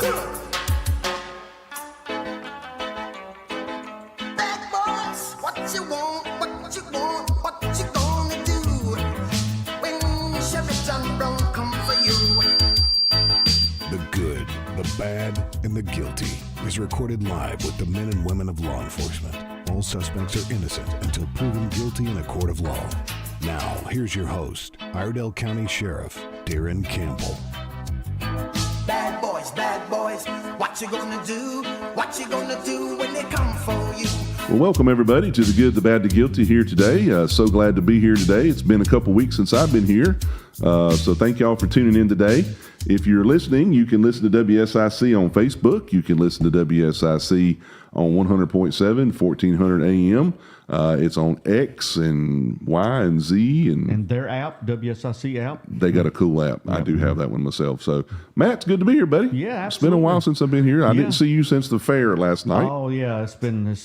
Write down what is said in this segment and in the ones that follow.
Bad boys, what you want, what you want, what you gonna do when Chevy John Brown come for you? The Good, the Bad, and the Guilty is recorded live with the men and women of law enforcement. All suspects are innocent until proven guilty in a court of law. Now, here's your host, Iredell County Sheriff Darren Campbell. Bad boys, what you gonna do? What you gonna do when they come for you? Well, welcome everybody to the Good, the Bad, the Guilty here today. So glad to be here today. It's been a couple weeks since I've been here. So thank y'all for tuning in today. If you're listening, you can listen to WSIC on Facebook. You can listen to WSIC on 100.7, 1400 AM. It's on X and Y and Z. And their app, WSIC app. They got a cool app. I do have that one myself. So, Matt, it's good to be here, buddy. Yeah, absolutely. It's been a while since I've been here. I didn't see you since the fair last night. Oh, yeah. It's been a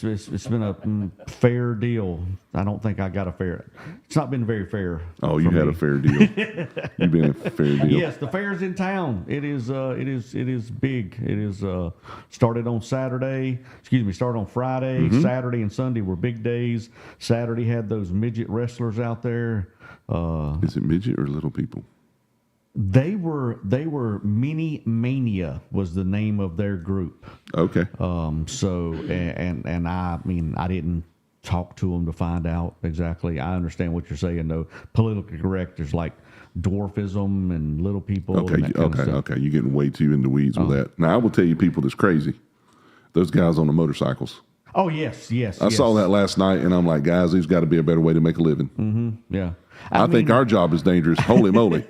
fair deal. I don't think I got a fair. It's not been very fair. Oh, you had a fair deal. You've been a fair deal. Yes, the fair's in town. It is big. It is started on Saturday. Started on Friday. Mm-hmm. Saturday Saturday and Sunday were big days. Saturday had those midget wrestlers out there. Is it midget or little people? They were Mini Mania was the name of their group. Okay. So and I mean I didn't talk to them to find out exactly. I understand what you're saying though. Politically correct. There's like dwarfism and little people. Okay. And that kind of stuff. Okay. You're getting way too in the weeds with that. Now I will tell you, people that's crazy. Those guys on the motorcycles. Oh yes. I saw that last night, and I'm like, guys, there's got to be a better way to make a living. Mm-hmm. Yeah. I think our job is dangerous. Holy moly.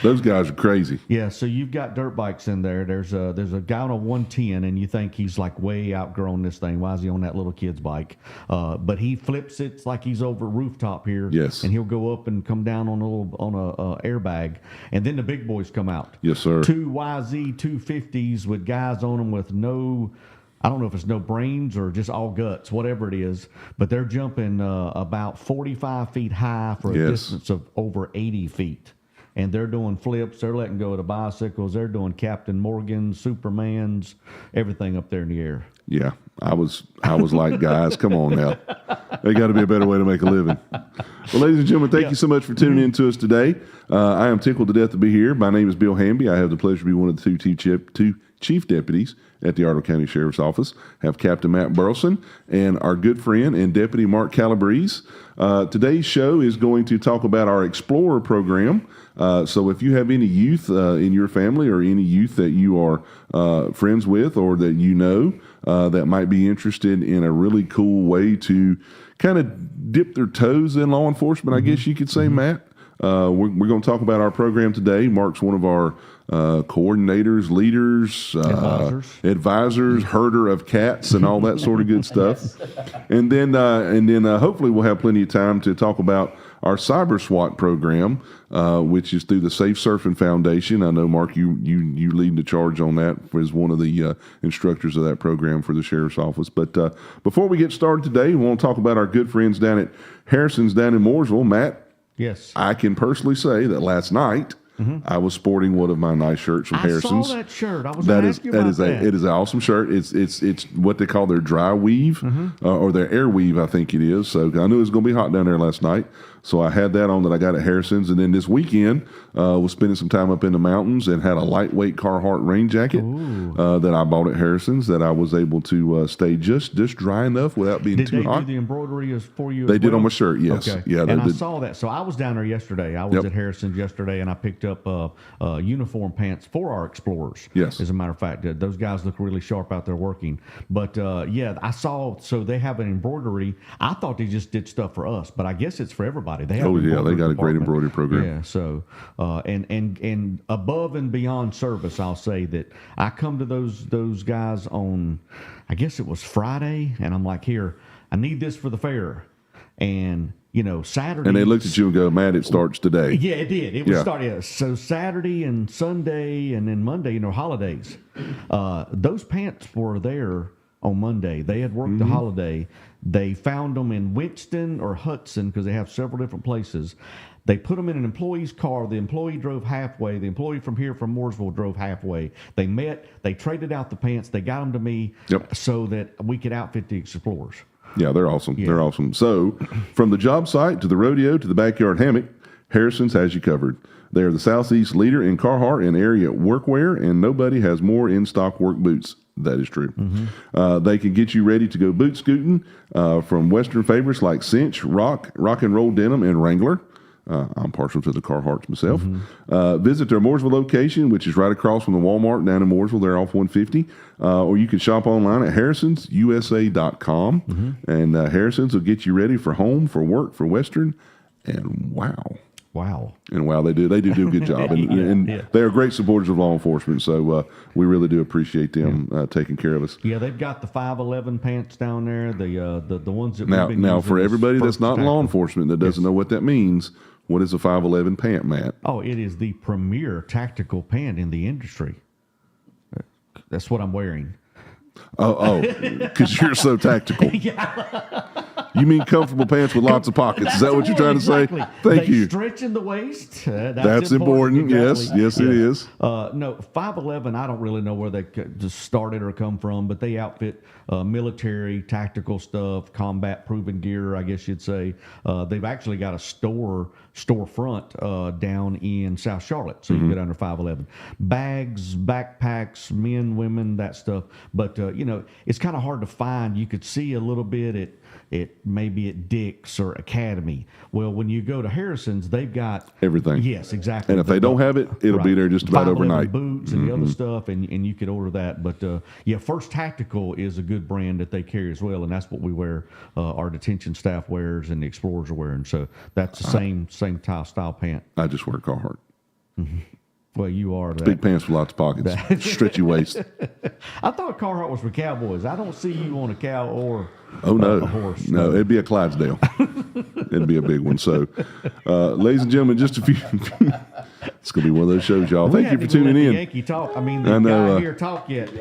Those guys are crazy. Yeah, so you've got dirt bikes in there. There's a guy on a 110, and you think he's like way outgrown this thing. Why is he on that little kid's bike? But he flips it like he's over a rooftop here. Yes. And he'll go up and come down on a airbag, and then the big boys come out. Yes, sir. Two YZ 250s with guys on them with no. I don't know if it's no brains or just all guts, whatever it is, but they're jumping about 45 feet high for a distance of over 80 feet. And they're doing flips. They're letting go of the bicycles. They're doing Captain Morgan's, Superman's, everything up there in the air. Yeah, I was like, guys, come on now. There got to be a better way to make a living. Well, ladies and gentlemen, thank you so much for tuning in to us today. I am tickled to death to be here. My name is Bill Hamby. I have the pleasure to be one of the two chief deputies at the Iredell County Sheriff's Office. Have Captain Matt Burleyson and our good friend and Deputy Mark Calabrese. Today's show is going to talk about our Explorer program. So if you have any youth in your family or any youth that you are friends with or that you know that might be interested in a really cool way to kind of dip their toes in law enforcement, I guess you could say, Matt. We're going to talk about our program today. Mark's one of our coordinators, leaders, advisors, herder of cats, and all that sort of good stuff. And then hopefully we'll have plenty of time to talk about our Cyber SWAT program, which is through the Safe Surfing Foundation. I know, Mark, you lead the charge on that as one of the instructors of that program for the Sheriff's Office. But before we get started today, we want to talk about our good friends down at Harrison's down in Mooresville. Matt? Yes. I can personally say that last night I was sporting one of my nice shirts from Harrison's. I saw that shirt. I was going to ask you about that. It is an awesome shirt. It's what they call their dry weave or their air weave, I think it is. So I knew it was going to be hot down there last night. So I had that on that I got at Harrison's. And then this weekend, was spending some time up in the mountains and had a lightweight Carhartt rain jacket that I bought at Harrison's that I was able to stay just dry enough without being too hot. Did they do the embroidery for you? They did on my shirt, yes. Okay. Yeah, and I saw that. So I was down there yesterday. I was at Harrison's yesterday, and I picked up uniform pants for our Explorers. Yes. As a matter of fact, those guys look really sharp out there working. But I saw. So they have an embroidery. I thought they just did stuff for us, but I guess it's for everybody. They have they got a great embroidery program. Yeah. So and above and beyond service, I'll say that I come to those guys on, I guess it was Friday, and I'm like, here, I need this for the fair, and Saturday. And they looked at you and go, Matt, it starts today. Yeah, it did. It was starting. Yeah. So Saturday and Sunday and then Monday, holidays. Those pants were there on Monday. They had worked the holiday. They found them in Winston or Hudson because they have several different places. They put them in an employee's car. The employee drove halfway. The employee from Mooresville drove halfway. They met. They traded out the pants. They got them to me so that we could outfit the Explorers. Yeah, they're awesome. Yeah. They're awesome. So, from the job site to the rodeo to the backyard hammock, Harrison's has you covered. They are the Southeast leader in Carhartt and area workwear, and nobody has more in-stock work boots. That is true. They can get you ready to go boot scooting from Western favorites like Cinch, Rock and Roll Denim, and Wrangler. I'm partial to the Carhartts myself. Visit their Mooresville location, which is right across from the Walmart down in Mooresville. They're off 150. Or you can shop online at harrisonsusa.com. And Harrison's will get you ready for home, for work, for Western. And wow. And wow, they do a good job. And they are great supporters of law enforcement. So we really do appreciate them taking care of us. Yeah, they've got the 511 pants down there, the ones that Now, we've been for everybody that's not in law tactical. enforcement that doesn't know what that means, what is a 511 pant, Matt? Oh, it is the premier tactical pant in the industry. That's what I'm wearing. Oh, because you're so tactical. You mean comfortable pants with lots of pockets? Is that what you're trying to say? Thank you. Stretch in the waist. That's important. Exactly. Yes, it is. No, 511. I don't really know where they just started or come from, but they outfit military, tactical stuff, combat-proven gear, I guess you'd say. They've actually got a storefront down in South Charlotte, so you can get under 511. Bags, backpacks, men, women, that stuff. But it's kind of hard to find. You could see a little bit at maybe at Dick's or Academy. Well, when you go to Harrison's, they've got everything. Yes, exactly. And if they don't have it, it'll be there just about 511 overnight. Boots and the other stuff, and you could order that. But First Tactical is a good brand that they carry as well, and that's what we wear. Our detention staff wears, and the Explorers are wearing. So that's the same style pant. I just wear Carhartt. Well, you are that. Big pants with lots of pockets, stretchy waist. I thought Carhartt was for cowboys. I don't see you on a cow or no, a horse. No, it'd be a Clydesdale. It'd be a big one. So, ladies and gentlemen, just a few. It's gonna be one of those shows, y'all. Thank you for tuning in. Yankee talk. I mean, the guy here talk yet.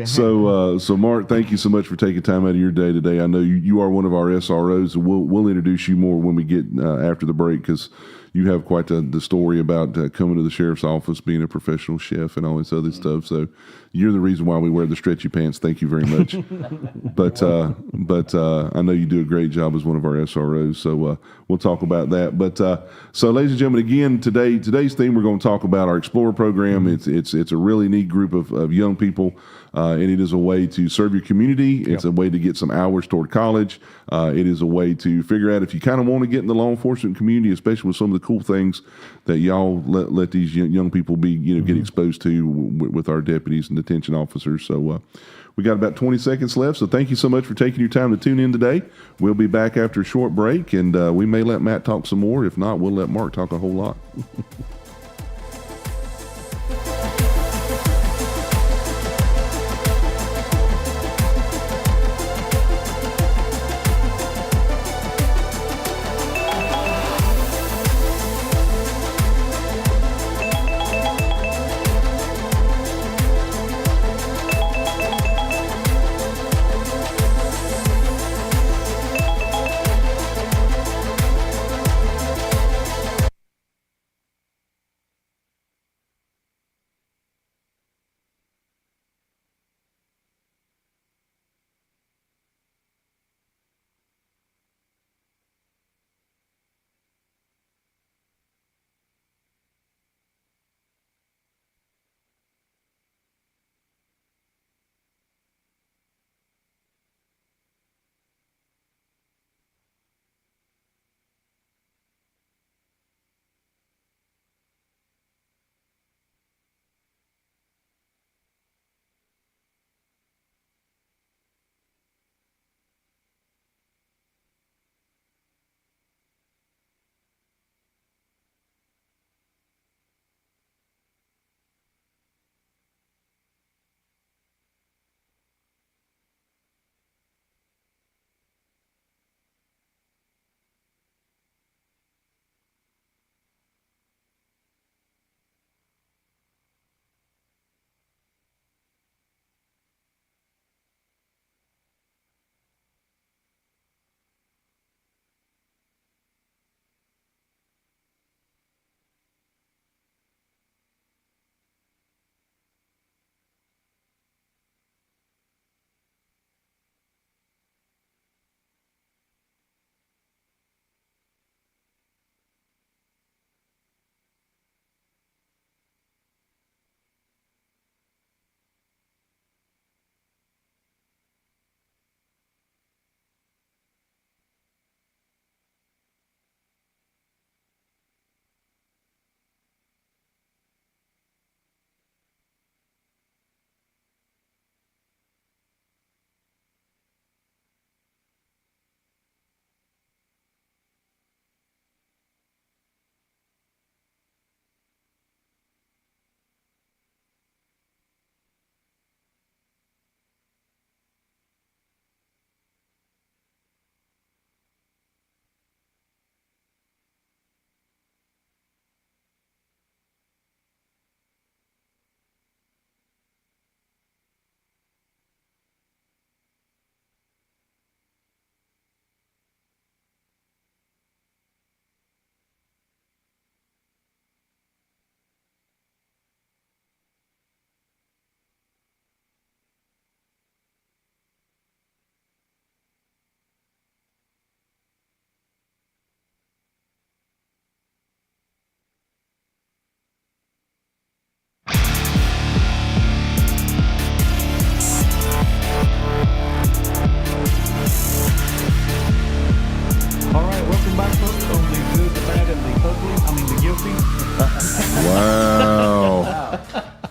So Mark, thank you so much for taking time out of your day today. I know you are one of our SROs, and we'll introduce you more when we get after the break, because you have quite the story about coming to the sheriff's office, being a professional chef, and all this other stuff. So you're the reason why we wear the stretchy pants. Thank you very much. but I know you do a great job as one of our SROs. So we'll talk about that. But so, ladies and gentlemen, again, today's theme, we're going to talk about our Explorer program. It's a really neat group of young people. And it is a way to serve your community. It's a way to get some hours toward college. It is a way to figure out if you kind of want to get in the law enforcement community, especially with some of the cool things that y'all let these young people be, get exposed to with our deputies and detention officers. So we got about 20 seconds left. So thank you so much for taking your time to tune in today. We'll be back after a short break, and we may let Matt talk some more. If not, we'll let Mark talk a whole lot.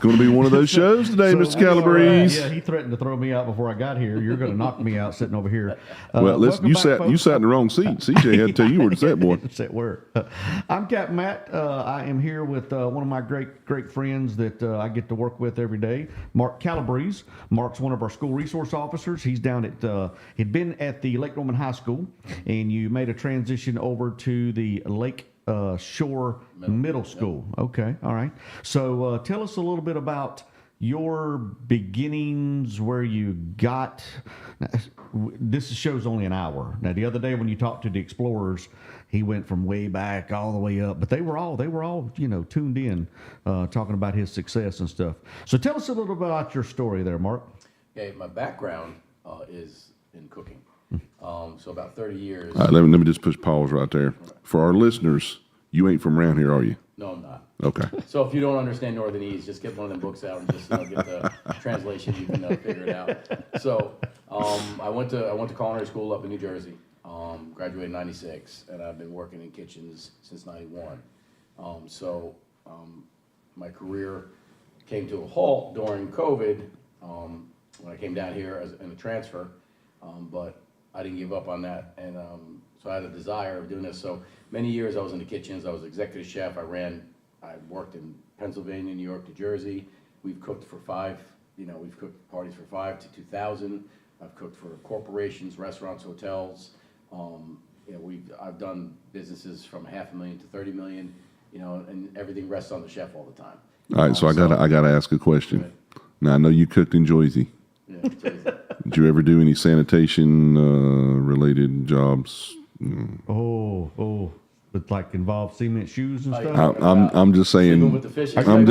going to be one of those shows today, So Mr. we are, Calabrese. yeah, he threatened to throw me out before I got here. You're going to knock me out sitting over here. Well, listen, welcome you back, folks. sat in the wrong seat. CJ had to tell you where to sit, boy. Sit where? I'm Captain Matt. I am here with one of my great friends that I get to work with every day, Mark Calabrese. Mark's one of our school resource officers. He's down at he'd been at the Lake Norman High School, and you made a transition over to the Lake Shore Middle School. Yep. Okay, all right. So tell us a little bit about your beginnings, where you got. This show's only an hour. Now, the other day when you talked to the explorers, he went from way back all the way up, but they were all tuned in, talking about his success and stuff. So tell us a little bit about your story there, Mark. Okay, my background is in cooking. So about 30 years. All right, let me just push pause right there. For our listeners, you ain't from around here, are you? No, I'm not. Okay. So if you don't understand Northernese, just get one of them books out and just get the translation. You can figure it out. So I went to culinary school up in New Jersey. Graduated in '96, and I've been working in kitchens since '91. My career came to a halt during COVID when I came down here in a transfer, but I didn't give up on that, and so I had a desire of doing this. So many years I was in the kitchens. I was executive chef. I worked in Pennsylvania, New York, New Jersey. We've cooked for we've cooked parties for 5 to 2,000. I've cooked for corporations, restaurants, hotels. I've done businesses from $500,000 to $30 million. And everything rests on the chef all the time. All right, so I gotta ask a question. Now I know you cooked in Jersey. Yeah, it's crazy. Did you ever do any sanitation related jobs? Oh, but like involve cement shoes and stuff. I'm just Sleeping saying. with the fish. I'm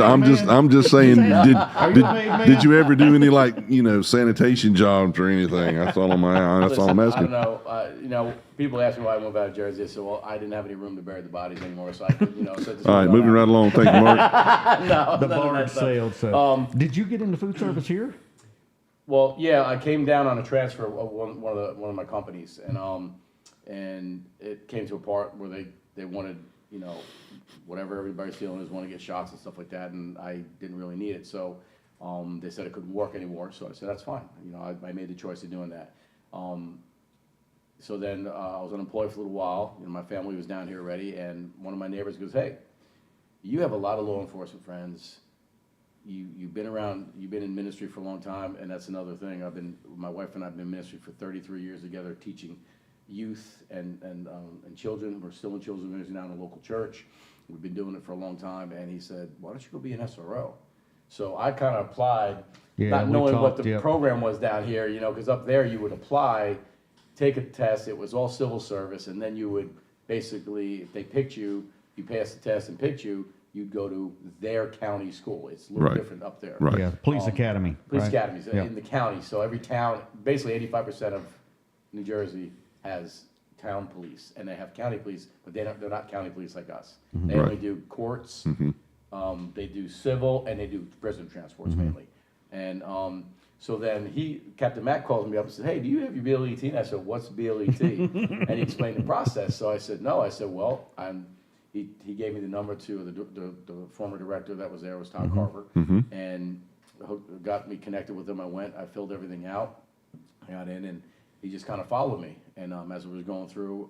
just saying. man? Did you ever do any sanitation jobs or anything? That's all I'm Listen, asking. I don't know. People ask me why I moved out of Jersey. I said, well, I didn't have any room to bury the bodies anymore, so I could, So All right, moving right along. Thank you, Mark. No, The none of barge that stuff. sailed. So, did you get into food service here? Well, yeah, I came down on a transfer of one of my companies, and it came to a part where they wanted, whatever everybody's feeling is, want to get shots and stuff like that, and I didn't really need it, so they said it couldn't work anymore. So I said that's fine. I made the choice of doing that. So then I was unemployed for a little while. My family was down here already, and one of my neighbors goes, "Hey, you have a lot of law enforcement friends. You've been around, you've been in ministry for a long time, and that's another thing. My wife and I have been in ministry for 33 years together, teaching youth and children. We're still in children's ministry now in a local church. We've been doing it for a long time." And he said, "Why don't you go be an SRO?" So I kind of applied, not knowing what the program was down here, because up there you would apply, take a test. It was all civil service, and then you would basically, if they picked you, you passed the test and picked you, you'd go to their county school. It's a little different up there. Right. Yeah, police academy. Police right? academies Yeah. in the county. So every town, basically 85% of New Jersey has town police, and they have county police, but they're not county police like us. They only do courts, they do civil, and they do prison transports mainly. And so then Captain Matt calls me up and said, "Hey, do you have your BLET?" And I said, "What's BLET?" And he explained the process. So I said, "No." I said, "Well, He gave me the number to the former director that was there, was Tom Carver, and got me connected with him. I went, I filled everything out, I got in, and he just kind of followed me. And as I was going through,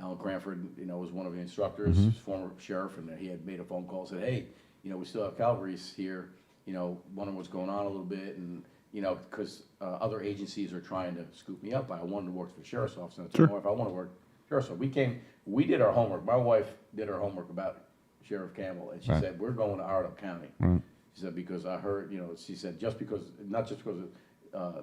Alan Cranford, was one of the instructors, former sheriff, and he had made a phone call, said, "Hey, we still have Calabrese here, wondering what's going on a little bit," and because other agencies are trying to scoop me up. I wanted to work for the sheriff's office, and I told my wife I want to work. So we did our homework. My wife did her homework about Sheriff Campbell, and she said, "We're going to Iredell County." She said, because I heard, she said, not just because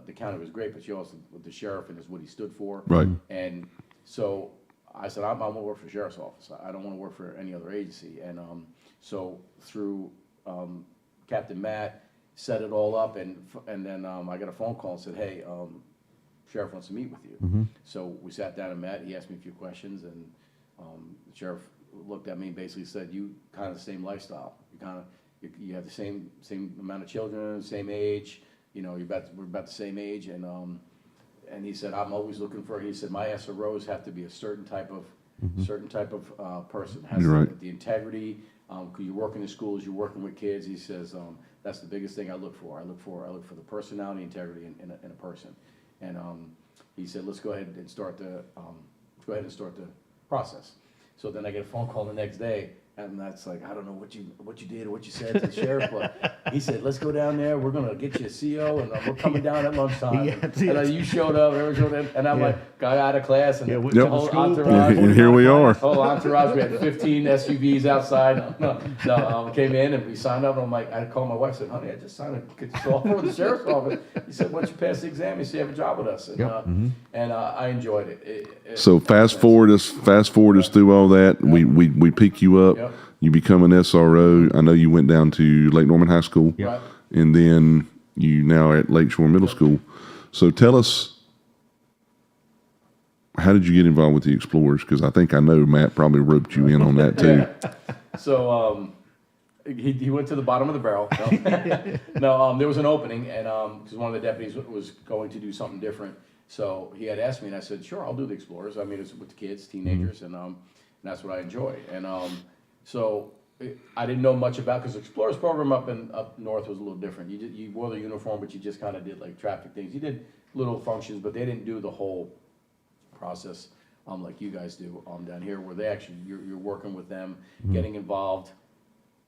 the county was great, but she also, with the sheriff and is what he stood for. Right. And so I said, I want to work for the sheriff's office. I don't want to work for any other agency. And so through Captain Matt, set it all up, and then I got a phone call and said, "Hey, Sheriff wants to meet with you." So we sat down and met. He asked me a few questions, and the sheriff looked at me and basically said, "You kind of the same lifestyle. You have the same amount of children, same age. We're about the same age." And he said, "I'm always looking for." He said, "My SROs have to be a certain type of person. Has You're right. the integrity. You work in the schools. You're working with kids." He says, That's the biggest thing I look for. I look for the personality, integrity in a person. And he said, let's go ahead and start the process. So then I get a phone call the next day, and that's like, I don't know what you did or what you said to the sheriff, but he said, let's go down there. We're gonna get you a CO, and we're coming down at lunchtime. And you showed up, and I'm like, got out of class, and went the to whole school. entourage. And here we are. Whole entourage. We had 15 SUVs outside. Came in and we signed up. And I'm like, I called my wife. Said, honey, I just signed a get this offer with the sheriff's office. He said, once you pass the exam, you see you have a job with us. And, and I enjoyed it. So fast forward us through all that. We pick you up. Yep. You become an SRO. I know you went down to Lake Norman High School, Right. and then you now at Lakeshore Middle School. So tell us, how did you get involved with the Explorers? Because I think I know Matt probably roped you in on that too. So he went to the bottom of the barrel. No, there was an opening, and because one of the deputies was going to do something different. So he had asked me, and I said, sure, I'll do the Explorers. I mean, it's with the kids, teenagers, and that's what I enjoy. And so I didn't know much about, because the Explorers program up north was a little different. You wore the uniform, but you just kind of did like traffic things. You did little functions, but they didn't do the whole process like you guys do down here, where they actually you're working with them, getting involved.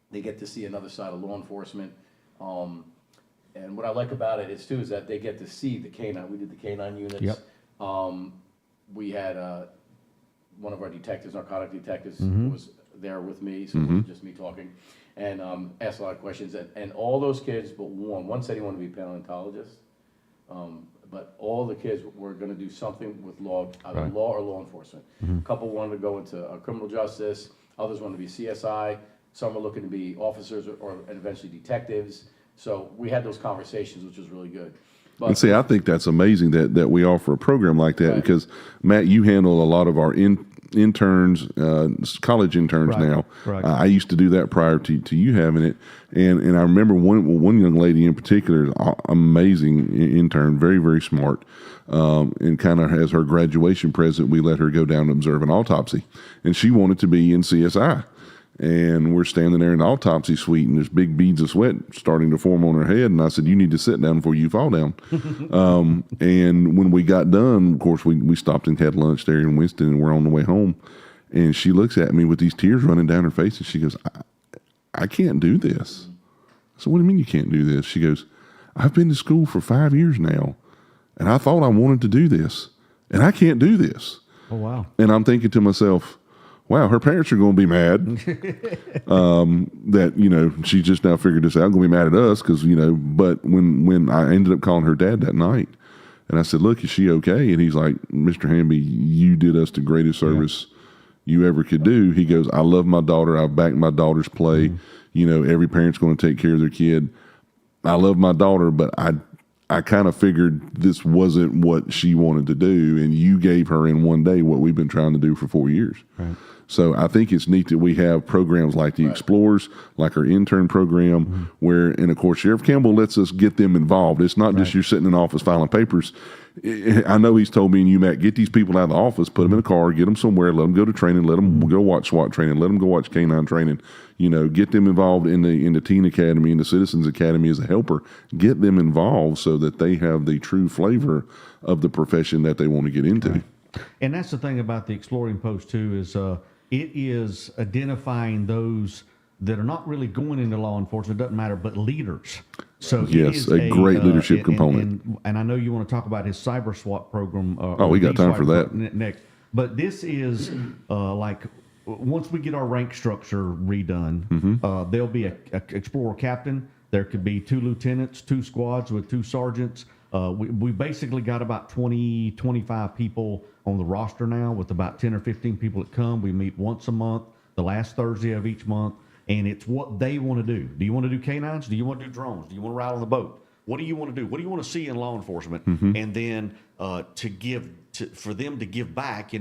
They get to see another side of law enforcement. And what I like about it is that they get to see the canine. We did the canine units. Yep. We had one of our detectives, narcotic detectives, was there with me, so it wasn't just me talking, and asked a lot of questions. And all those kids, but one said he wanted to be a paleontologist, but all the kids were going to do something with law, either law or law enforcement. A couple wanted to go into criminal justice, others wanted to be CSI, some were looking to be officers and eventually detectives. So we had those conversations, which was really good. But, And see, I think that's amazing that we offer a program like that, because Matt, you handle a lot of our interns, college interns now. Right. I used to do that prior to you having it, and I remember one young lady in particular, amazing intern, very very smart, and kind of as her graduation present, we let her go down and observe an autopsy, and she wanted to be in CSI. And we're standing there in the autopsy suite, and there's big beads of sweat starting to form on her head. And I said, you need to sit down before you fall down. And when we got done, of course, we stopped and had lunch there in Winston, and we're on the way home. And she looks at me with these tears running down her face, and she goes, I can't do this. I said, what do you mean you can't do this? She goes, I've been to school for 5 years now, and I thought I wanted to do this, and I can't do this. Oh, wow. And I'm thinking to myself, wow, her parents are going to be mad that, she just now figured this out, going to be mad at us because, but when I ended up calling her dad that night, and I said, look, is she okay? And he's like, Mr. Hamby, you did us the greatest service you ever could do. He goes, I love my daughter. I back my daughter's play. Every parent's going to take care of their kid. I love my daughter, but I kind of figured this wasn't what she wanted to do, and you gave her in one day what we've been trying to do for 4 years. Right. So I think it's neat that we have programs like the Explorers, like our intern program, where, and of course, Sheriff Campbell lets us get them involved. It's not just you're sitting in the office filing papers. I know he's told me and you, Matt, get these people out of the office, put them in a car, get them somewhere, let them go to training, let them go watch SWAT training, let them go watch canine training, get them involved in the Teen Academy and the Citizens Academy as a helper, get them involved so that they have the true flavor of the profession that they want to get into. Right. And that's the thing about the Exploring Post too, is it is identifying those that are not really going into law enforcement, it doesn't matter, but leaders. So yes, a great leadership component. And I know you want to talk about his cyber SWAT program. We got time for that next. But this is like once we get our rank structure redone, there'll be a Explorer captain. There could be 2 lieutenants, 2 squads with 2 sergeants. We basically got about 20, 25 people on the roster now, with about 10 or 15 people that come. We meet once a month, the last Thursday of each month, and it's what they want to do. Do you want to do canines? Do you want to do drones? Do you want to ride on the boat? What do you want to do? What do you want to see in law enforcement? And then for them to give back,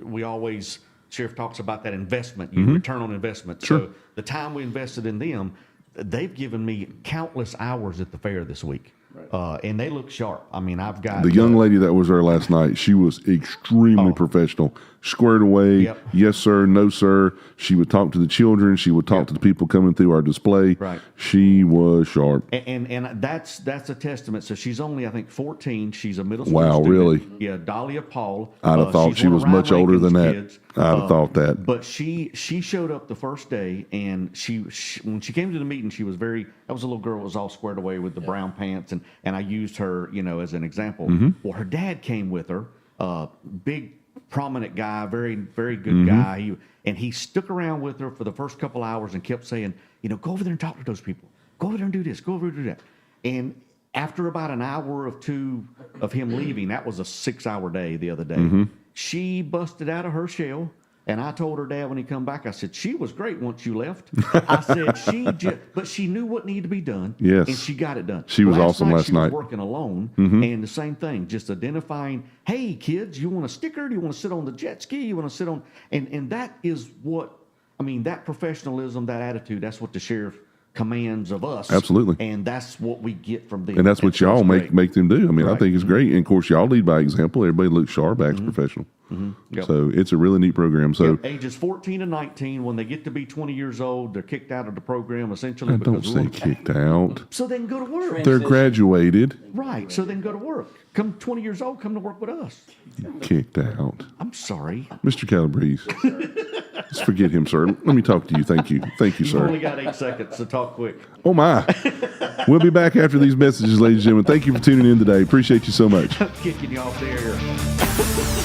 we always, Sheriff talks about that investment, return on investment. Sure. So the time we invested in them, they've given me countless hours at the fair this week. And they look sharp. I mean, I've got the young lady that was there last night. She was extremely professional. squared away. Yep. Yes, sir. No, sir. She would talk to the children. She would talk to the people coming through our display. Right. She was sharp. And that's a testament. So she's only, I think, 14. She's a middle school Wow, student. really? Yeah, Dahlia Paul. I'd have thought she's she one was of Ryan much older than Rankin's that. kids. I'd have thought that. But she showed up the first day, and she when she came to the meeting, she was that was a little girl that was all squared away with the brown pants, and I used her, as an example. Mm-hmm. Well, her dad came with her, big, prominent guy, very, very good Mm-hmm. guy. He stuck around with her for the first couple hours and kept saying, go over there and talk to those people. Go over there and do this. Go over there and do that. And after about an hour or two of him leaving, that was a 6-hour day the other day, Mm-hmm. she busted out of her shell. And I told her dad when he come back, I said, she was great once you left. I said, but she knew what needed to be done. Yes. And she got it done. She was awesome last She night. was working alone. And the same thing, just identifying, hey, kids, you want a sticker? Do you want to sit on the jet ski? You want to sit on, and that is what, that professionalism, that attitude, that's what the sheriff commands of us. Absolutely. And that's what we get from them. And that's what y'all make them do. I mean, I Right. think it's great. And of course, y'all lead by example. Everybody looks sharp, acts professional. Yep. So it's a really neat program. So Yep, ages 14 and 19, when they get to be 20 years old, they're kicked out of the program essentially. don't because say kicked out. so they can go to work. They're graduated. Right, so they can go to work. Come 20 years old, come to work with us. Kicked out. I'm sorry. Mr. Calabrese. Let's forget him, sir. Let me talk to you. Thank you. Thank you, You've only sir. got 8 seconds, so talk quick. Oh, my. We'll be back after these messages, ladies and gentlemen. Thank you for tuning in today. Appreciate you so much. Kicking you off the air.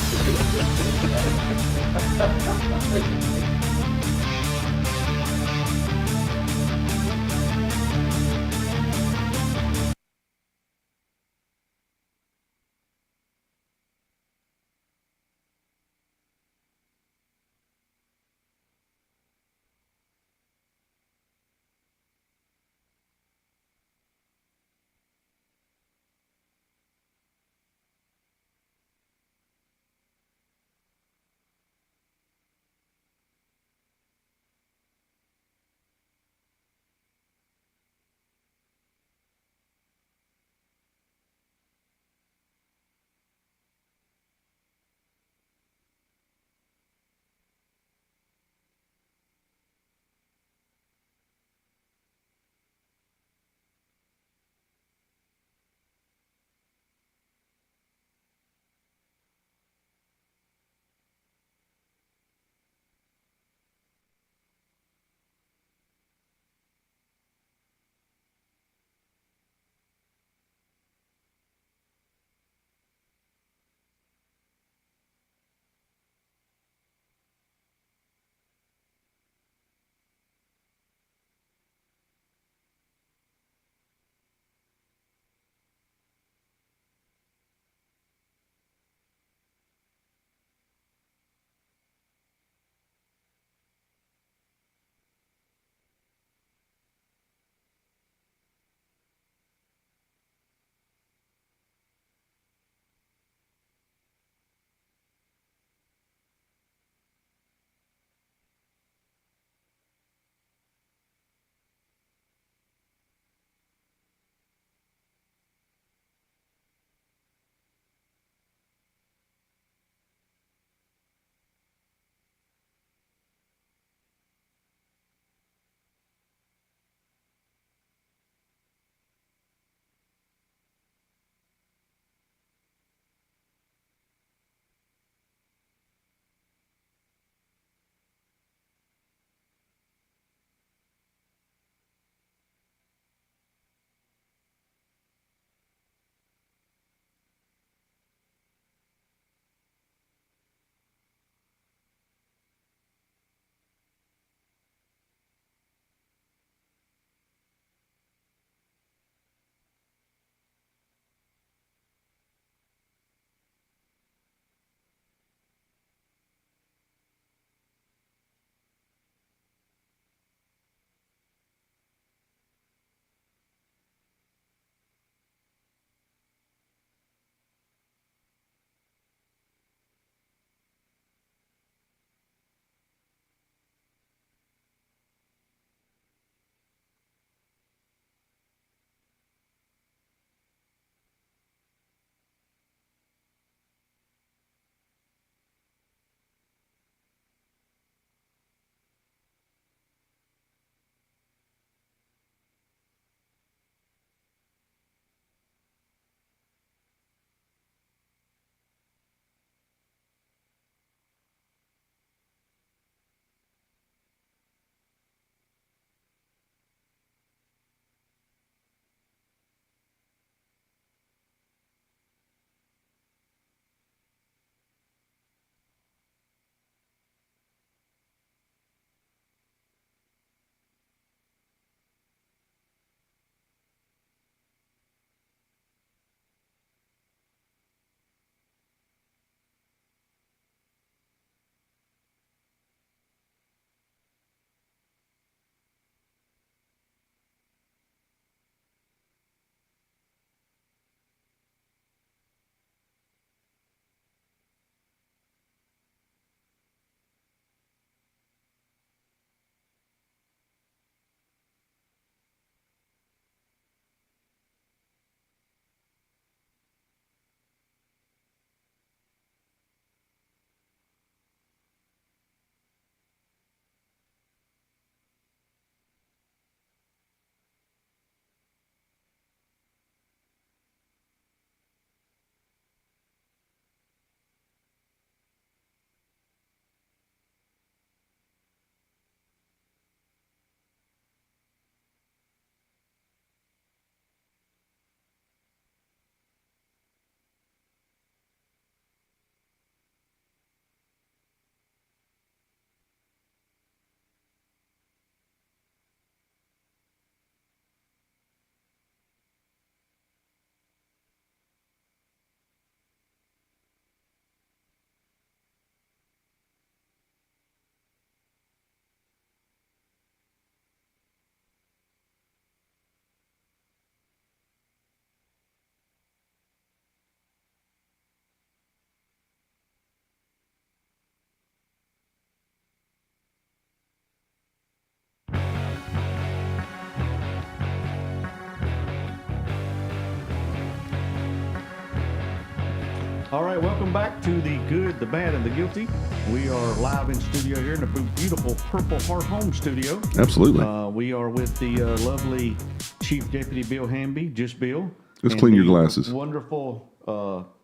All right, welcome back to the Good, the Bad, and the Guilty. We are live in studio here in the beautiful Purple Heart Home Studio. Absolutely. We are with the lovely Chief Deputy Bill Hamby, just Bill. Let's and clean your the glasses. Wonderful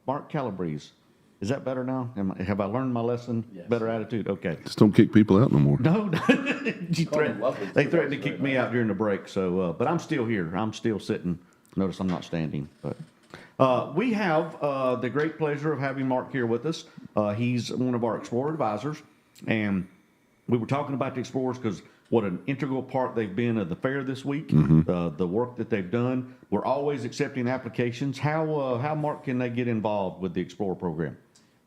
Mark Calabrese. Is that better now? Have I learned my lesson? Yes. Better attitude? Okay. Just don't kick people out no more. No, lovely. they threatened to kick me out during the break. So, but I'm still here. I'm still sitting. Notice I'm not standing. But we have the great pleasure of having Mark here with us. He's one of our Explorer advisors, and we were talking about the Explorers because what an integral part they've been of the fair this week. The work that they've done. We're always accepting applications. How Mark, can they get involved with the Explorer program?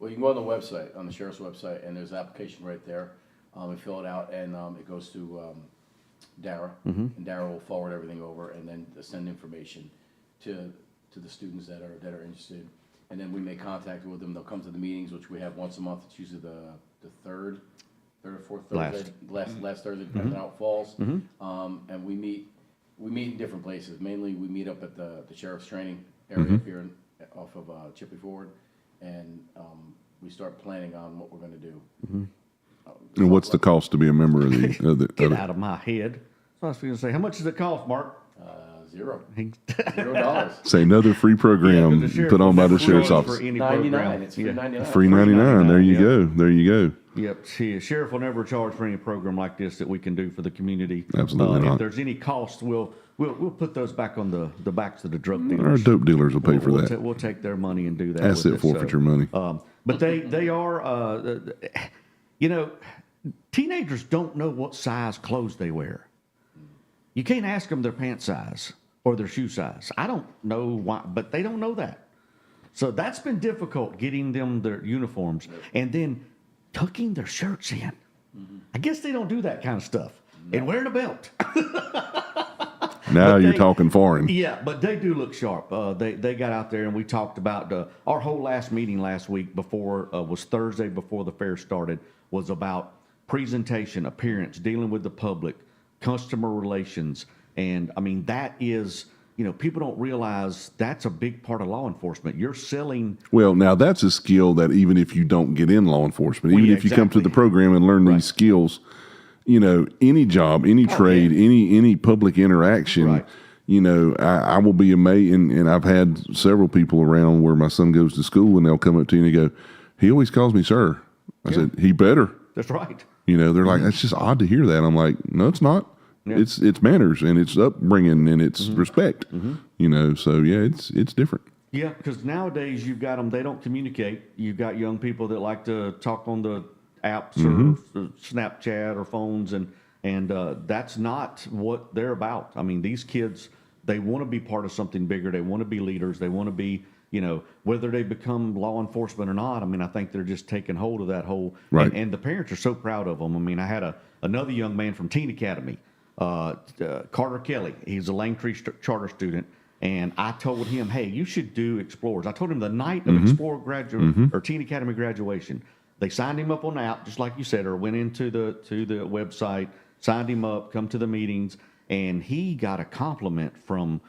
Well, you can go on the website, on the sheriff's website, and there's an application right there. We fill it out, and it goes to Dara, and Dara will forward everything over, and then send information to the students that are interested. And then we make contact with them. They'll come to the meetings, which we have once a month. It's usually the third or fourth Thursday, last Thursday, depending on how it falls. And we meet in different places. Mainly, we meet up at the sheriff's training area up here off of Chipley Ford. And we start planning on what we're going to do. And what's the cost to be a member of the? Get out of my head. So I was going to say, how much does it cost, Mark? $0. Say another free program put on by the sheriff's for office. any $99. program. It's $3.99. Free 99. There you go. There you go. Yep. See, sheriff will never charge for any program like this that we can do for the community. Absolutely not. If there's any cost, we'll put those back on the backs of the drug dealers. Our dope dealers will pay for that. We'll take their money and do that. Asset with it, forfeiture money. But they are, teenagers don't know what size clothes they wear. You can't ask them their pant size or their shoe size. I don't know why, but they don't know that. So that's been difficult, getting them their uniforms and then tucking their shirts in. I guess they don't do that kind of stuff. And wearing a belt. Now you're talking foreign. Yeah, but they do look sharp. They got out there, and we talked about our whole last meeting last week was Thursday before the fair started, was about presentation, appearance, dealing with the public, customer relations. And I mean, that is, people don't realize that's a big part of law enforcement. You're selling. Well, now that's a skill that even if you don't get in law enforcement, even yeah, if you come to exactly. the program and learn these skills, any job, any trade, any public interaction, Right. I will be amazed. And I've had several people around where my son goes to school, and they'll come up to you and they go, "He always calls me sir." I said, "He better." That's right. They're like, "That's just odd to hear that." I'm like, "No, it's not. Yeah. It's manners and it's upbringing and it's respect." So yeah, it's different. Yeah, because nowadays you've got them, they don't communicate. You've got young people that like to talk on the apps or Snapchat or phones, and that's not what they're about. I mean, these kids, they want to be part of something bigger. They want to be leaders. They want to be, whether they become law enforcement or not. I mean, I think they're just taking hold of that whole, Right. and the parents are so proud of them. I mean, I had another young man from Teen Academy, Carter Kelly. He's a Langtree charter student. And I told him, hey, you should do Explorers. I told him the night of Explorer or Teen Academy graduation, they signed him up on the app, just like you said, or went into the website, signed him up, come to the meetings, and he got a compliment from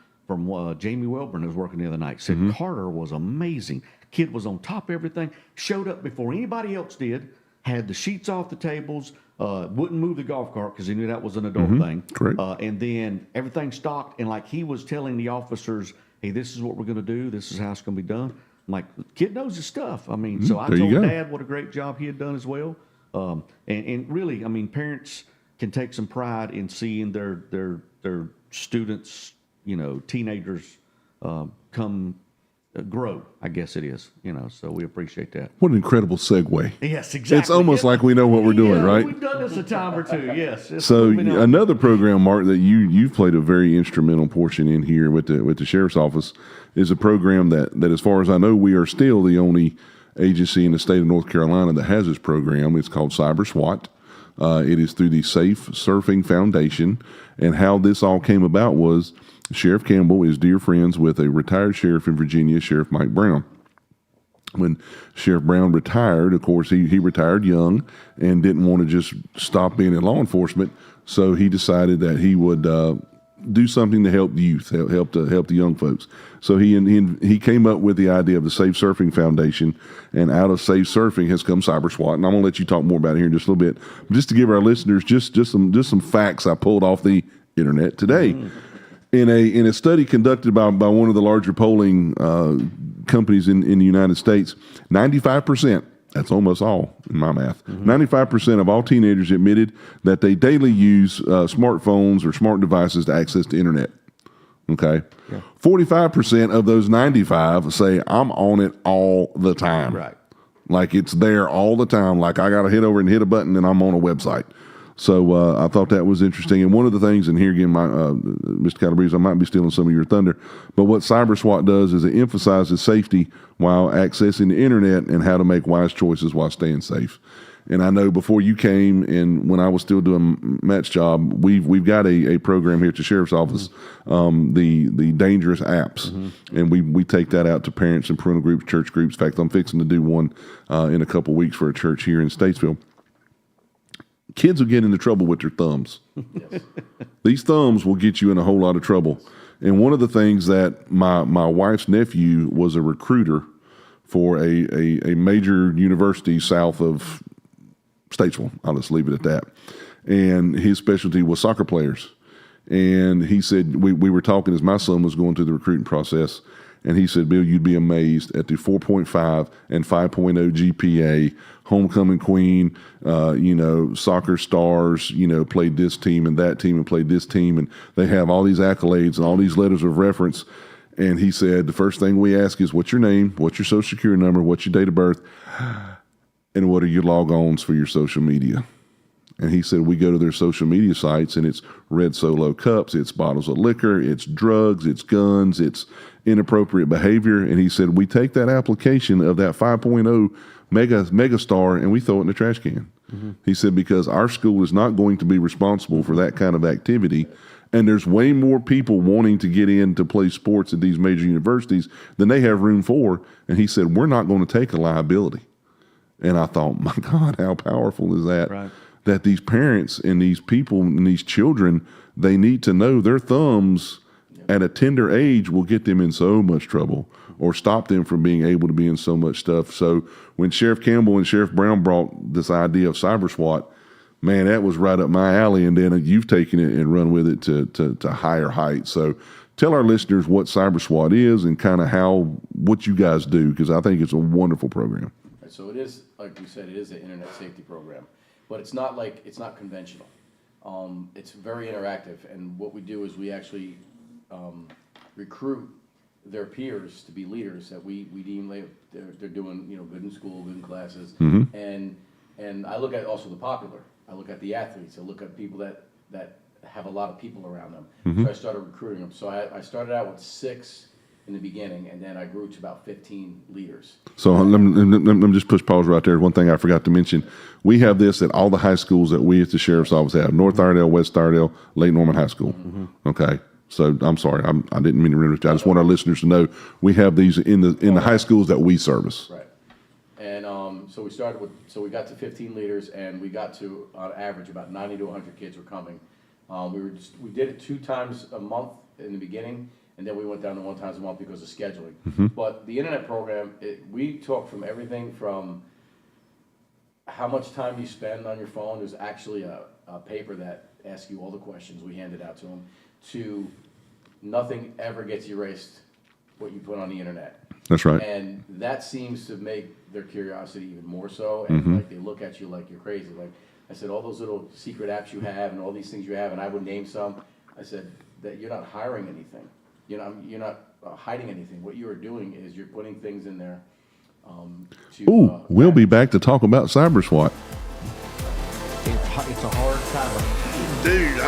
Jamie Welburn, who was working the other night. Said Carter was amazing. Kid was on top of everything, showed up before anybody else did, had the sheets off the tables, wouldn't move the golf cart because he knew that was an adult thing. Correct. And then everything stocked, and like he was telling the officers, hey, this is what we're going to do. This is how it's going to be done. I'm like, the kid knows his stuff. I mean, so I There you told go. Dad what a great job he had done as well. And really, I mean, parents can take some pride in seeing their students, teenagers come grow, I guess it is, so we appreciate that. What an incredible segue. Yes, exactly. It's almost like we know what we're doing, right? We've done this a time or two, yes. It's So moving on. another program, Mark, that you've played a very instrumental portion in here with the sheriff's office is a program that, as far as I know, we are still the only agency in the state of North Carolina that has this program. It's called Cyber SWAT. It is through the Safe Surfing Foundation, and how this all came about was Sheriff Campbell is dear friends with a retired sheriff in Virginia, Sheriff Mike Brown. When Sheriff Brown retired, of course, he retired young and didn't want to just stop being in law enforcement, so he decided that he would do something to help the youth, help the young folks. So he came up with the idea of the Safe Surfing Foundation, and out of Safe Surfing has come Cyber SWAT. And I'm gonna let you talk more about it here in just a little bit. But just to give our listeners just some facts I pulled off the internet today. In a study conducted by one of the larger polling companies in the United States, 95%. That's almost all in my math. 95% of all teenagers admitted that they daily use smartphones or smart devices to access the internet. Okay. 45% of those 95 say I'm on it all the time. Right. Like it's there all the time. Like I got to hit over and hit a button and I'm on a website. So I thought that was interesting. And one of the things, and here again, Mr. Calabrese, I might be stealing some of your thunder, but what Cyber SWAT does is it emphasizes safety while accessing the internet and how to make wise choices while staying safe. And I know before you came and when I was still doing Matt's job, we've got a program here at the Sheriff's Office, the dangerous apps. And we take that out to parents and parental groups, church groups. In fact, I'm fixing to do one in a couple weeks for a church here in Statesville. Kids will get into trouble with their thumbs. Yes. These thumbs will get you in a whole lot of trouble. And one of the things that my wife's nephew was a recruiter for a major university south of Statesville. I'll just leave it at that. And his specialty was soccer players. And he said, we were talking as my son was going through the recruiting process. And he said, Bill, you'd be amazed at the 4.5 and 5.0 GPA, homecoming queen, soccer stars, played this team and that team and played this team. And they have all these accolades and all these letters of reference. And he said, the first thing we ask is, what's your name? What's your social security number? What's your date of birth? And what are your log-ons for your social media? And he said, we go to their social media sites and it's red Solo cups, it's bottles of liquor, it's drugs, it's guns, it's inappropriate behavior. And he said, we take that application of that 5.0 mega star and we throw it in the trash can. He said, because our school is not going to be responsible for that kind of activity. And there's way more people wanting to get in to play sports at these major universities than they have room for. And he said, we're not going to take a liability. And I thought, my God, how powerful is that? Right. That these parents and these people and these children, they need to know their thumbs at a tender age will get them in so much trouble or stop them from being able to be in so much stuff. So when Sheriff Campbell and Sheriff Brown brought this idea of Cyber SWAT, man, that was right up my alley. And then you've taken it and run with it to higher heights. So tell our listeners what Cyber SWAT is and kind of what you guys do, because I think it's a wonderful program. Right, so it is, like we said, it is an internet safety program, but it's not conventional. It's very interactive, and what we do is we actually recruit their peers to be leaders that we deem they're doing good in school, good in classes, and I look at also the popular. I look at the athletes. I look at people that have a lot of people around them. So I started recruiting them. So I started out with 6 in the beginning, and then I grew to about 15 leaders. So let me just push pause right there. One thing I forgot to mention, we have this at all the high schools that we at the Sheriff's Office have: North Iredell, West Iredell, Lake Norman High School. Okay, so I'm sorry, I didn't mean to interrupt you. I just want our listeners to know we have these in the high schools that we service. Right. And so we got to 15 leaders, and we got to, on average, about 90 to 100 kids were coming. We did it 2 times a month in the beginning, and then we went down to 1 time a month because of scheduling. But the internet program, we talk from everything from how much time you spend on your phone. There's actually a paper that asks you all the questions. We hand it out to them. To nothing ever gets erased what you put on the internet. That's right. And that seems to make their curiosity even more so. And like they look at you like you're crazy. Like I said, all those little secret apps you have and all these things you have, and I would name some. I said that you're not hiring anything. You're not hiding anything. What you are doing is you're putting things in there. We'll be back to talk about Cyber SWAT. It's a hard time. Dude,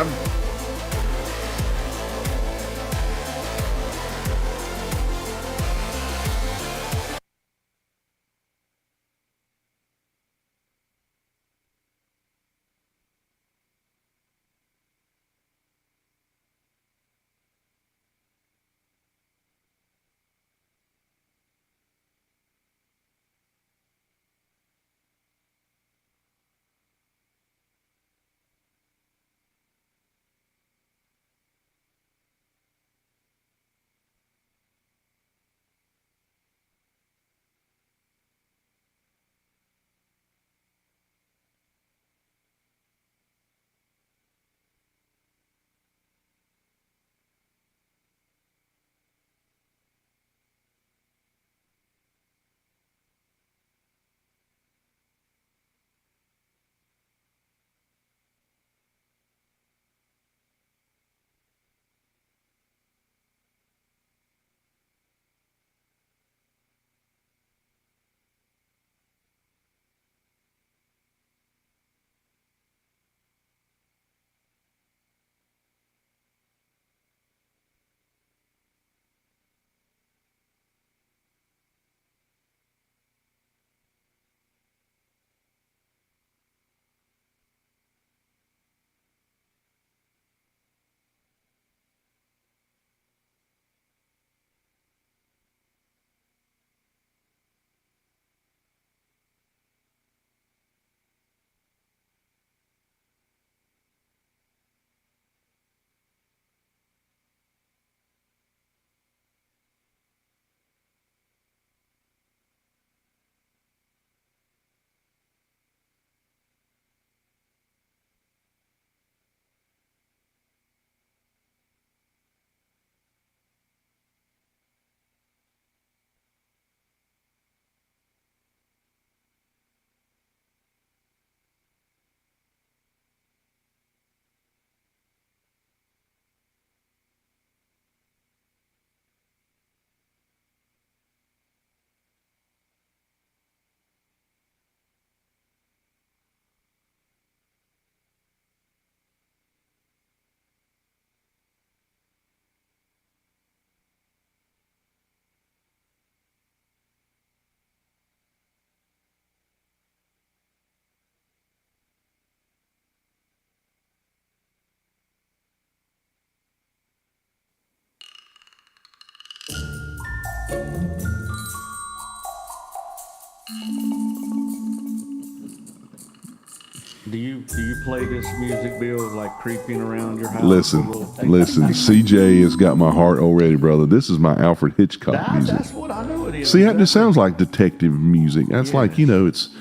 Do you play this music, Bill, like creeping around your house? Listen, CJ has got my heart already, brother. This is my Alfred Hitchcock music. That's what I know it is. See, exactly. it sounds like detective music. That's like, it's,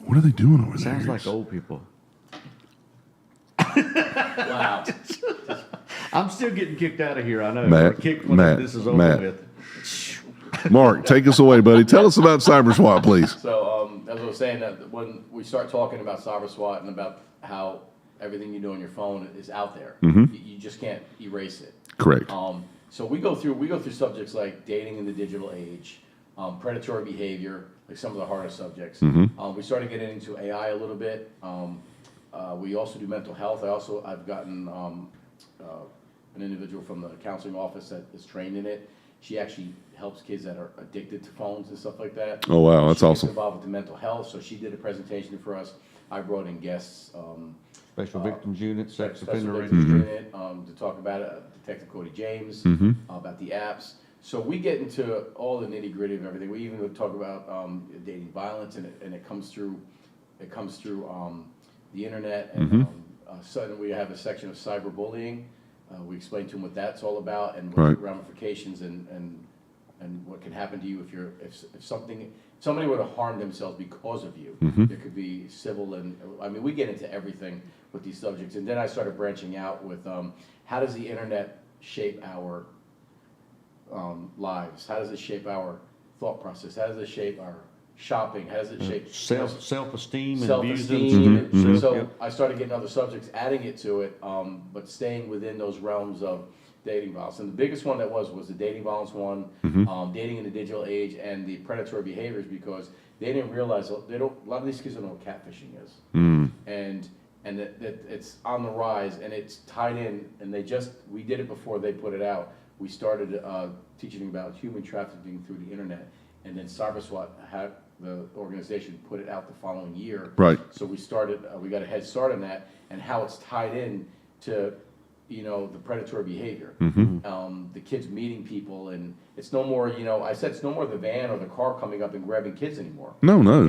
what are they doing over there? Sounds like old people. Wow. I'm still getting kicked out of here, I know. Matt, Kicked when this is over with. Mark, take us away, buddy. Tell us about CyberSWAT, please. So, as I was saying, that when we start talking about CyberSWAT and about how everything you do on your phone is out there, you just can't erase it. Correct. So we go through subjects like dating in the digital age, predatory behavior, like some of the harder subjects. We started getting into AI a little bit. We also do mental health. I've gotten an individual from the counseling office that is trained in it. She actually helps kids that are addicted to phones and stuff like that. Oh, wow, that's She gets awesome. involved with the mental health, so she did a presentation for us. I brought in guests. Special Victims Unit, Sex Special Offender Victims Unit. Unit, to talk about it, Detective Cody James, Mm-hmm. about the apps. So we get into all the nitty gritty of everything. We even talk about dating violence, and it comes through. It comes through the internet, and suddenly we have a section of cyberbullying. We explain to them what that's all about and what the ramifications and what can happen to you if somebody were to harm themselves because of you. There could be civil and we get into everything with these subjects. And then I started branching out with how does the internet shape our lives? How does it shape our thought process? How does it shape our shopping? How does it shape Self-esteem and self-esteem? views. So I started getting other subjects, adding it to it, but staying within those realms of dating violence. And the biggest one that was the dating violence one, dating in the digital age, and the predatory behaviors, because they didn't realize a lot of these kids don't know what catfishing is, and that it's on the rise, and it's tied in. And we did it before they put it out. We started teaching them about human trafficking through the internet, and then CyberSWAT had the organization put it out the following year. Right. So we started. We got a head start on that, and how it's tied in to the predatory behavior. The kids meeting people, and it's no more. I said it's no more the van or the car coming up and grabbing kids anymore. No.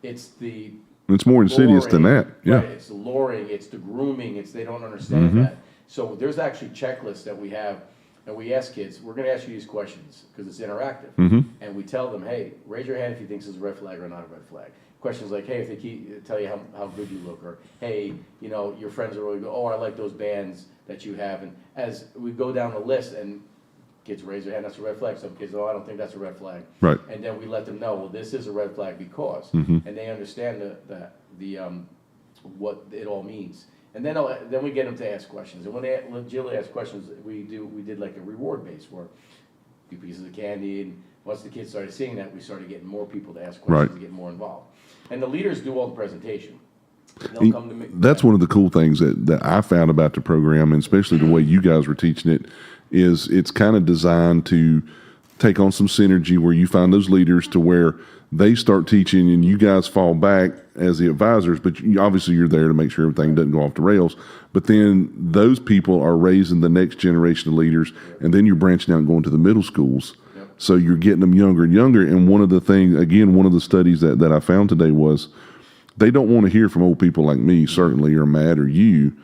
It's more insidious than that. Yeah. Right, it's the luring, it's the grooming, they don't understand that. So there's actually checklists that we have, and we ask kids, we're going to ask you these questions because it's interactive. And we tell them, hey, raise your hand if you think this is a red flag or not a red flag. Questions like, hey, if they tell you how good you look, or hey, your friends are really good. Oh, I like those bands that you have. And as we go down the list, and kids raise their hand, that's a red flag. Some kids, I don't think that's a red flag. Right. And then we let them know, well, this is a red flag because, and they understand the what it all means. And then we get them to ask questions. And when they legitimately ask questions, we did like a reward base where a few pieces of candy. And once the kids started seeing that, we started getting more people to ask questions and get more involved. And the leaders do all the presentation. They'll come to me. That's one of the cool things that I found about the program, and especially the way you guys were teaching it, is it's kind of designed to take on some synergy where you find those leaders to where they start teaching and you guys fall back as the advisors, but obviously you're there to make sure everything doesn't go off the rails. But then those people are raising the next generation of leaders, and then you're branching out and going to the middle schools. So you're getting them younger and younger. And one of the things, again, one of the studies that I found today was they don't want to hear from old people like me, certainly, or Matt or you.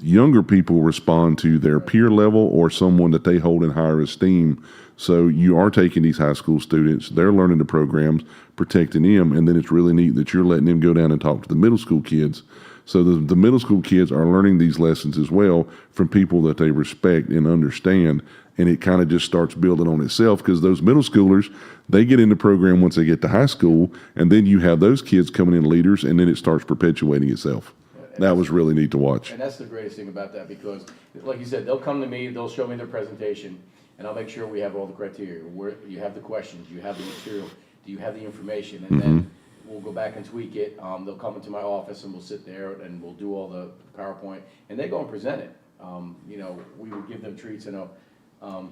Younger people respond to their peer level or someone that they hold in higher esteem. So you are taking these high school students, they're learning the programs, protecting them, and then it's really neat that you're letting them go down and talk to the middle school kids. So the middle school kids are learning these lessons as well from people that they respect and understand, and it kind of just starts building on itself because those middle schoolers, they get in the program once they get to high school, and then you have those kids coming in leaders, and then it starts perpetuating itself. That was really neat to watch. And that's the greatest thing about that because, like you said, they'll come to me, they'll show me their presentation, and I'll make sure we have all the criteria. Where you have the questions, you have the material, do you have the information, and then we'll go back and tweak it. They'll come into my office and we'll sit there and we'll do all the PowerPoint, and they go and present it. We would give them treats.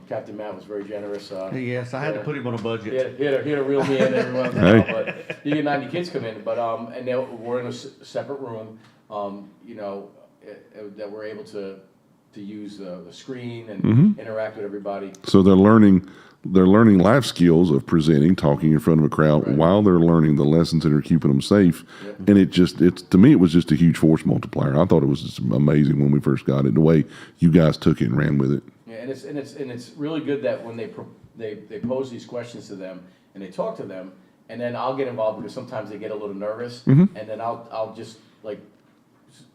Captain Matt was very generous. Yes, I had to put him on a budget. He had to reel me in every once in a while, but you get 90 kids come in. But and we're in a separate room. That we're able to to use the screen and interact with everybody. So they're learning life skills of presenting, talking in front of a crowd while they're learning the lessons that are keeping them safe. Yep. And it's to me, it was just a huge force multiplier. I thought it was just amazing when we first got it, the way you guys took it and ran with it. Yeah, and it's really good that when they pose these questions to them and they talk to them, and then I'll get involved because sometimes they get a little nervous, and then I'll just like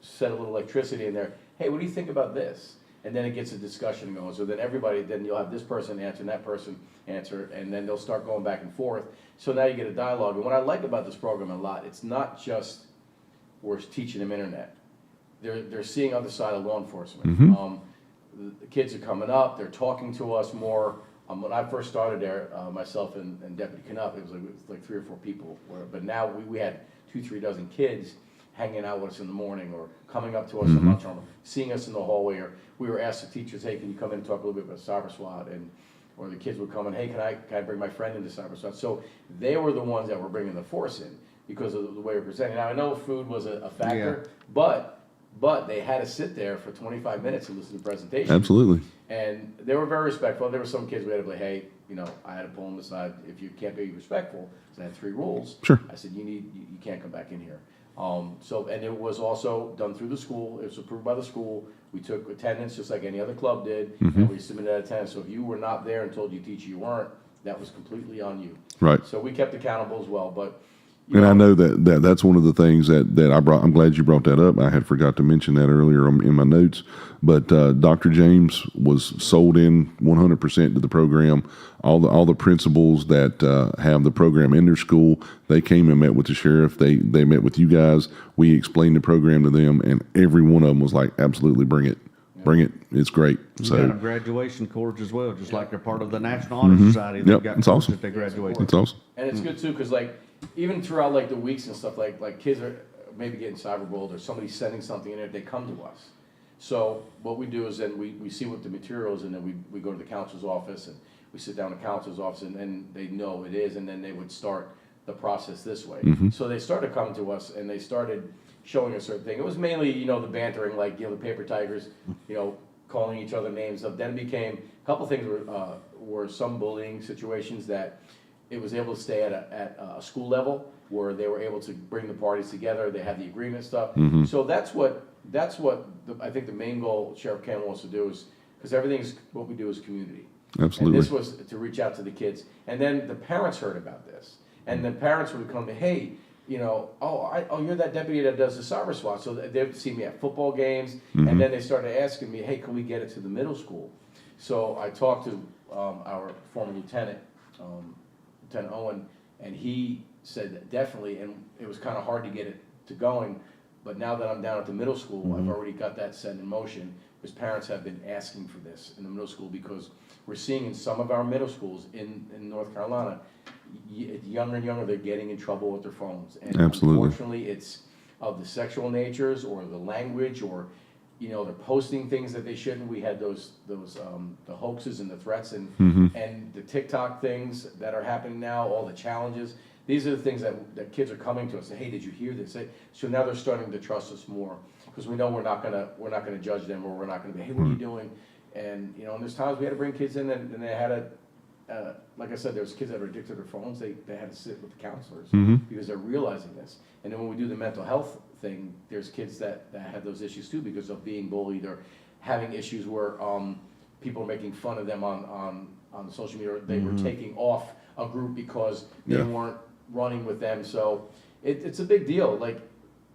set a little electricity in there. Hey, what do you think about this? And then it gets a discussion going. So then then you'll have this person answer and that person answer, and then they'll start going back and forth. So now you get a dialogue. And what I like about this program a lot, it's not just we're teaching them internet. They're seeing other side of law enforcement. The kids are coming up. They're talking to us more. When I first started there, myself and Deputy Knupp, it was like 3 or 4 people. But now we had 2-3 dozen kids hanging out with us in the morning or coming up to us in lunch hour, seeing us in the hallway, or we were asked the teachers, hey, can you come in and talk a little bit about cyber SWAT? Or the kids would come in, hey, can I bring my friend into cyber SWAT? So they were the ones that were bringing the force in because of the way we're presenting. Now I know food was a factor, but they had to sit there for 25 minutes and listen to the presentation. Absolutely. And they were very respectful. There were some kids we had to be like, hey, I had to pull them aside. If you can't be respectful, because I had 3 rules. Sure. I said, you can't come back in here. And it was also done through the school. It was approved by the school. We took attendance just like any other club did, and we submitted attendance. So if you were not there and told your teacher you weren't, that was completely on you. Right. So we kept accountable as well. But I know that's one of the things that I brought. I'm glad you brought that up. I had forgot to mention that earlier in my notes. But Dr. James was sold in 100% to the program. All the principals that have the program in their school, they came and met with the sheriff. They met with you guys. We explained the program to them, and every one of them was like, "Absolutely, bring it, bring it. It's great." So got a graduation course as well, just like they're part of the National Honor Society. They've got it's courses awesome. that they graduate. It's awesome. And it's good too, because even throughout the weeks and stuff, like kids are maybe getting cyberbullied or somebody's sending something in there, they come to us. So what we do is then we see what the material is, and then we go to the counselor's office and we sit down in the counselor's office, and then they know it is, and then they would start the process this way. So they started coming to us and they started showing a certain thing. It was mainly, the bantering, the paper tigers, calling each other names. Then it became a couple things were some bullying situations that it was able to stay at a school level where they were able to bring the parties together. They had the agreement stuff. So that's what I think the main goal Sheriff Campbell wants to do is, because what we do is community. Absolutely. And this was to reach out to the kids. And then the parents heard about this. And the parents would come to, hey, you're that deputy that does the cyber SWAT. So they would see me at football games. And then they started asking me, hey, can we get it to the middle school? So I talked to our former lieutenant, Lieutenant Owen, and he said that definitely, and it was kind of hard to get it to going. But now that I'm down at the middle school, I've already got that set in motion, because parents have been asking for this in the middle school, because we're seeing in some of our middle schools in North Carolina, younger and younger, they're getting in trouble with their phones. And Absolutely. Unfortunately, it's of the sexual natures or the language, or they're posting things that they shouldn't. We had those the hoaxes and the threats and the TikTok things that are happening now, all the challenges. These are the things that kids are coming to us and say, hey, did you hear this? So now they're starting to trust us more, because we know we're not gonna judge them, or we're not gonna be, hey, what are you doing? And and there's times we had to bring kids in, and they had like I said, there's kids that are addicted to their phones. They had to sit with the counselors because they're realizing this. And then when we do the mental health thing, there's kids that have those issues too, because of being bullied or having issues where people are making fun of them on social media. Or they were taking off a group because they weren't running with them. So it's a big deal. Like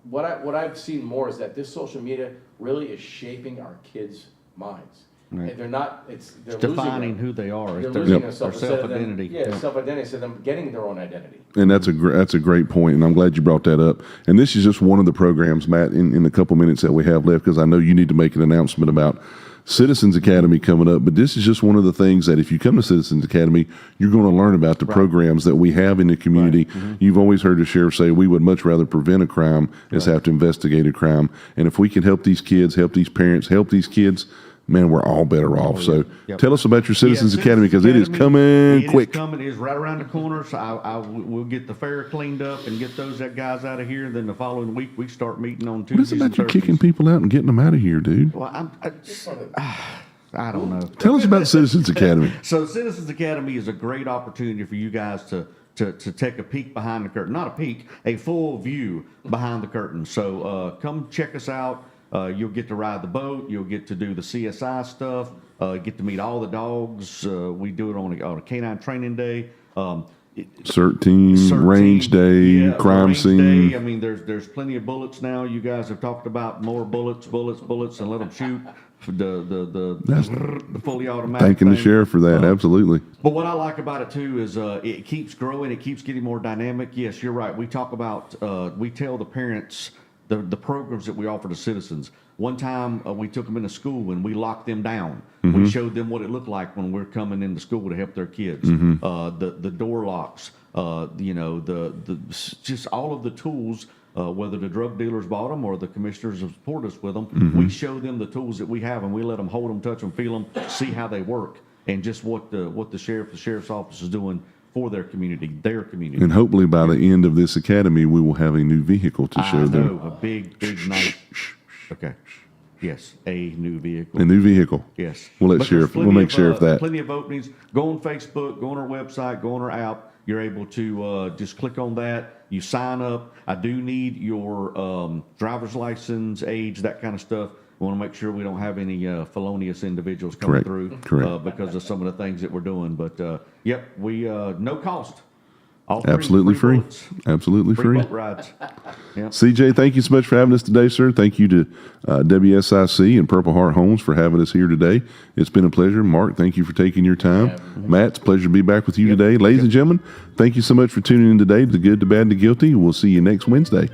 what I've seen more is that this social media really is shaping our kids' minds. Right. And they're defining who they are. They're It's losing their themselves. self-identity. Self-identity, instead of them getting their own identity. And that's a great point, and I'm glad you brought that up. And this is just one of the programs, Matt, in the couple minutes that we have left, because I know you need to make an announcement about Citizens Academy coming up. But this is just one of the things that if you come to Citizens Academy, you're going to learn about the programs that we have in the community. You've always heard the sheriff say we would much rather prevent a crime as have to investigate a crime. And if we can help these kids, help these parents, help these kids, man, we're all better off. So Yep. tell us about your Citizens Yeah, Academy, because it is Academy, coming quick. It is coming. It is right around the corner. So we'll get the fair cleaned up and get those guys out of here. And then the following week we start meeting on Tuesdays. What is it about and you Thursdays. kicking people out and getting them out of here, dude? Well, I don't know. Tell us about Citizens Academy. So Citizens Academy is a great opportunity for you guys to take a peek behind the curtain. Not a peek, a full view behind the curtain. So come check us out. You'll get to ride the boat. You'll get to do the CSI stuff. Get to meet all the dogs. We do it on a canine training day. CERT team, range day, crime range scene. day. I mean, there's plenty of bullets now. You guys have talked about more bullets, and let them shoot. The fully automatic. Thanking the thing. sheriff for that. Absolutely. But what I like about it too is it keeps growing. It keeps getting more dynamic. Yes, you're right. We talk about we tell the parents the programs that we offer to citizens. One time we took them into school and we locked them down. We showed them what it looked like when we're coming into school to help their kids. The door locks. Just all of the tools. Whether the drug dealers bought them or the commissioners have supported us with them, we show them the tools that we have and we let them hold them, touch them, feel them, see how they work, and just what the sheriff's office is doing for their community. And hopefully by the end of this academy, we will have a new vehicle to show them. A big, nice. Okay. Yes, a new vehicle. A new vehicle. Yes. We'll let But sheriff. there's We'll make plenty of, sheriff that. Plenty of openings. Go on Facebook. Go on our website. Go on our app. You're able to just click on that. You sign up. I do need your driver's license, age, that kind of stuff. We want to make sure we don't have any felonious individuals coming Correct. through Correct. because of some of the things that we're doing. But yep, we no cost. All free, Absolutely free. bullets, Absolutely free free. boat rides. Yep. CJ, thank you so much for having us today, sir. Thank you to WSIC and Purple Heart Homes for having us here today. It's been a pleasure. Mark, thank you for taking your time. Matt, it's a pleasure to be back with you today. Ladies and gentlemen, thank you so much for tuning in today to The Good, the Bad, and the Guilty. We'll see you next Wednesday.